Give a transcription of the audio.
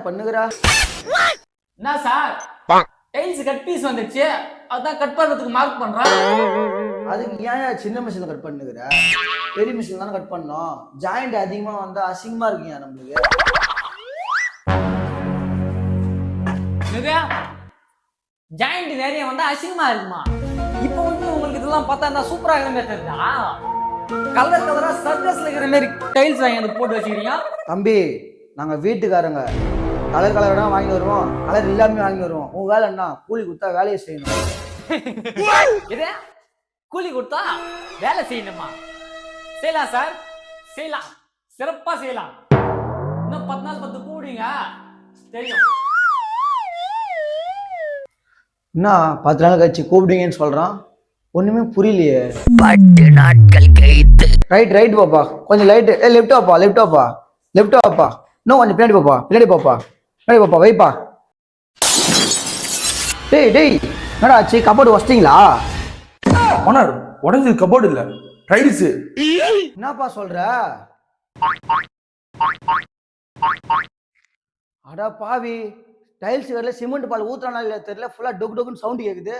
பண்ணுகிறா? என்ன sir tiles cut piece வந்துச்சு, அதான் கட் பண்றதுக்கு மார்க் பண்றேன். அதுக்கு ஏன் சின்ன மிஷின்ல கட் பண்ணுகிற? பெரிய மிஷின் தானே கட் பண்ணோம். ஜாயிண்ட் அதிகமா வந்தா அசிங்கமா இருக்குங்க நம்மளுக்கு. ஜாயிண்ட் நிறைய வந்தா அசிங்கமா இருக்குமா? இப்போ வந்து உங்களுக்கு இதெல்லாம் பார்த்தா என்ன சூப்பரா இருக்கிற மாதிரி தெரியுதா? கலர் கலரா சர்க்கஸ்ல இருக்கிற மாதிரி டைல்ஸ் வாங்கி வந்து போட்டு வச்சுக்கிறீங்க. தம்பி, நாங்க வீட்டுக்காரங்க. கலர் கலரா வாங்கி வருவோம், கலர் இல்லாம வாங்கி வருவோம். உன் வேலை என்ன? கூலி கொடுத்தா வேலையை செய்யணும். இது கூலி கொடுத்தா வேலை செய்யணுமா? செய்யலாம் சார், செய்யலாம், சிறப்பா செய்யலாம். இன்னும் 10 நாள் 10 கூடுங்க தெரியும். என்ன 10 நாள் கழிச்சு கூப்பிடுங்கன்னு சொல்றான்? ஒண்ணுமே புரியலையே. 10 நாட்கள் கழித்து. ரைட் பாப்பா, கொஞ்சம் லைட். லெஃப்ட் வாப்பா. இன்னும் கொஞ்சம் பின்னாடி பாப்பா. வைப்பா. டேய் என்னடா ஆச்சு? கபோர்டு வச்சிட்டீங்களா? ஓனர், உடஞ்சது கபோர்டு இல்ல, டைல்ஸ். என்னப்பா சொல்ற? அடா பாவி, டைல்ஸ் வேற சிமெண்ட் பால் ஊத்துறானா இல்ல தெரியல, ஃபுல்லா டொக் டொக்னு சவுண்ட் கேக்குது.